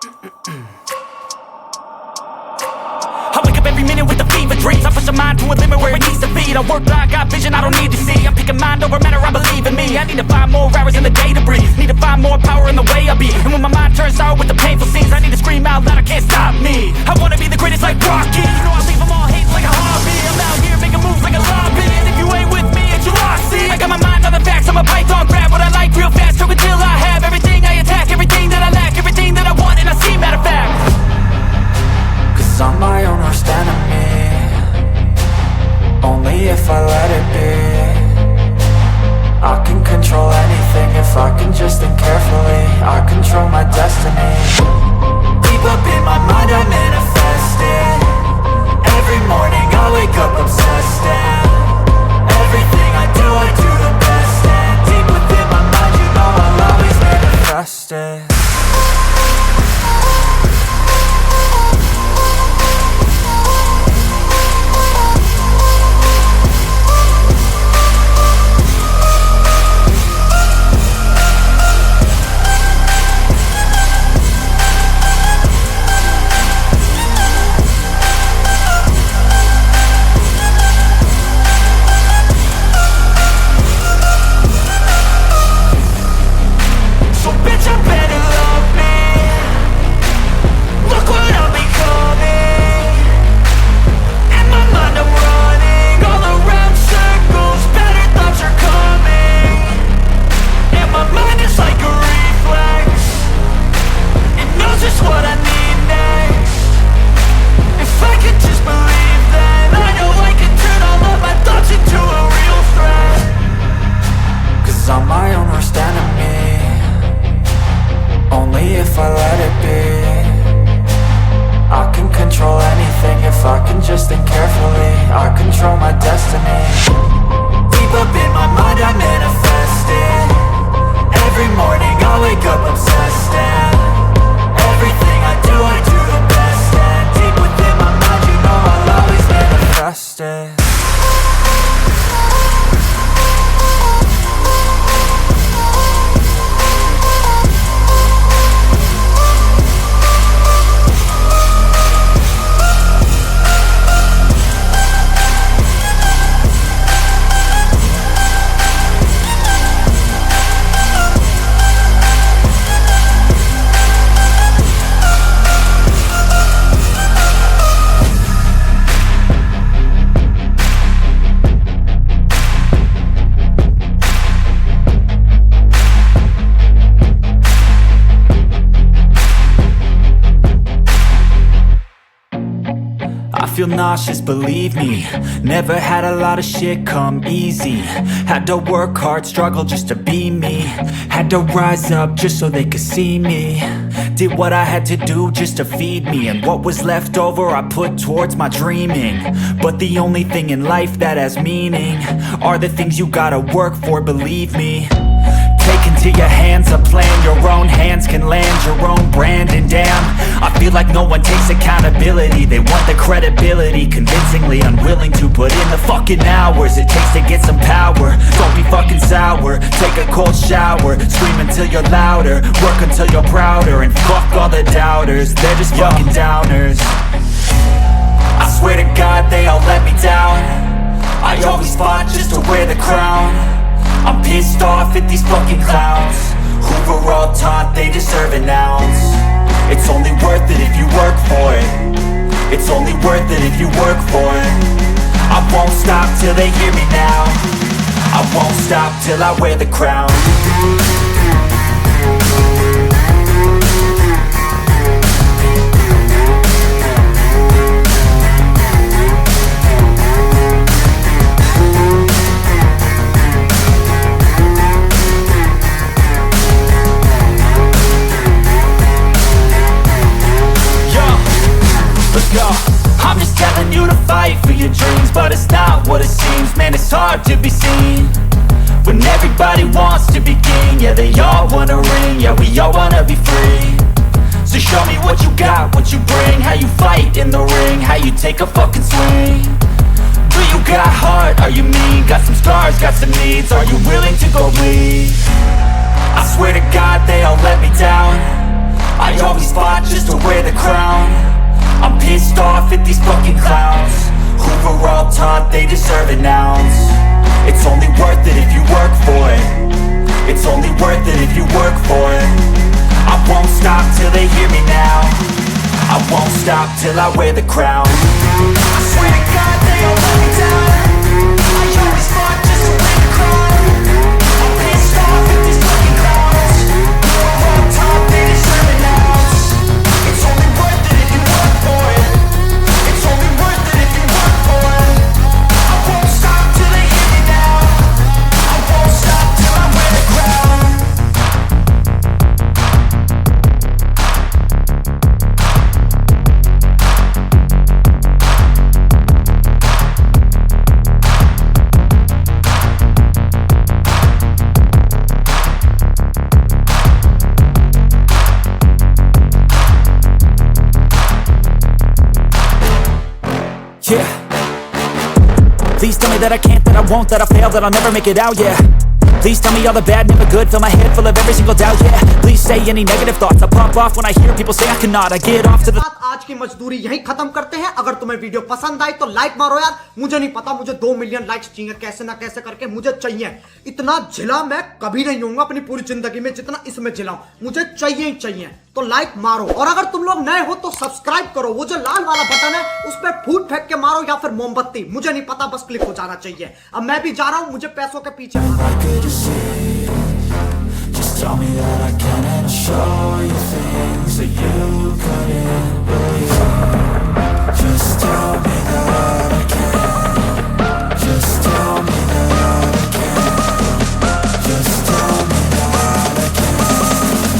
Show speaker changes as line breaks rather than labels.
I wake up every minute with the fever dreams. I push my mind to a limit where it needs to be. I work blind, got vision I don't need to see. I'm picking mind over matter, I believe in me. I need to find more hours in the day to breathe. Need to find more power in the way I be. And when my mind turns sour with the painful scenes, I need to scream out loud, I can't stop me. I wanna be the greatest like Rocky. You know I leave them all hating like a hobby. I'm out here making moves like a lobby. And if you ain't with me, it's your loss, see. I got my mind on the facts, I'm a python. Grab what I like real fast, choke until I have everything I attack. Everything that I lack, everything that I want, and I see, matter of fact.
Cause I'm my own worst enemy. Only if I let it be. I can control anything if I can just think carefully. I control my destiny. Deep up in my mind I manifest it. Every morning I wake up obsessed, and everything I do the best. And deep within my mind you know I'll always manifest it.
Feel nauseous, believe me. Never had a lot of shit come easy. Had to work hard, struggle just to be me. Had to rise up just so they could see me. Did what I had to do just to feed me. And what was left over I put towards my dreaming. But the only thing in life that has meaning are the things you gotta work for, believe me. Take into your hands a plan, your own hands can land your own brand. And damn, I feel like no one takes accountability. They want the credibility, convincingly unwilling to put in the fucking hours it takes to get some power. Don't be fucking sour, take a cold shower. Scream until you're louder, work until you're prouder. And fuck all the doubters, they're just fucking downers. I swear to God they all let me down. I always fought just to wear the crown. I'm pissed off at these fucking clowns who were all taught they deserve an ounce. It's only worth it if you work for it. It's only worth it if you work for it. I won't stop till they hear me now. I won't stop till I wear the crown. I'm just telling you to fight for your dreams, but it's not what it seems. Man, it's hard to be seen when everybody wants to be king. Yeah, they all wanna ring, yeah, we all wanna be free. So show me what you got, what you bring. How you fight in the ring, how you take a fucking swing. Do you got heart, are you mean? Got some scars, got some needs, are you willing to go bleed? I swear to God they all let me down. I always fought just to wear the crown. I'm pissed off at these fucking clowns who were all taught they deserve an ounce. It's only worth it if you work for it. It's only worth it if you work for it. I won't stop till they hear me now. I won't stop till I wear the crown. I swear to God they all let me down. I always fought just to wear the crown. I'm pissed off at these fucking clowns who are all taught they deserve an ounce. It's only worth it if you work for it. It's only worth it if you work for it. I won't stop till they hear me now. I won't stop till I wear the crown. Yeah. Please tell me that I can't, that I won't, that I fail, that I'll never make it out, yeah. Please tell me all the bad, never good, fill my head full of every single doubt, yeah. Please say any negative thoughts, I pop off when I hear people say I cannot. I get off to the...
आज की मजदूरी यहीं खत्म करते हैं। अगर तुम्हें video पसंद आई तो लाइक मारो यार। मुझे नहीं पता, मुझे 2 मिलियन लाइक्स चाहिए, कैसे ना कैसे करके मुझे चाहिए। इतना झिला मैं कभी नहीं होऊंगा अपनी पूरी जिंदगी में जितना इसमें झिलाऊं, मुझे चाहिए ही चाहिए। तो लाइक मारो, और अगर तुम लोग नए हो तो सब्सक्राइब करो। वो जो लाल वाला बटन है उस पर फूट फेंक के मारो या फिर मोमबत्ती, मुझे नहीं पता, बस क्लिक हो जाना चाहिए। अब मैं भी जा रहा हूं, मुझे पैसों के पीछे भागना है।
Tell me that I can and I'll show you things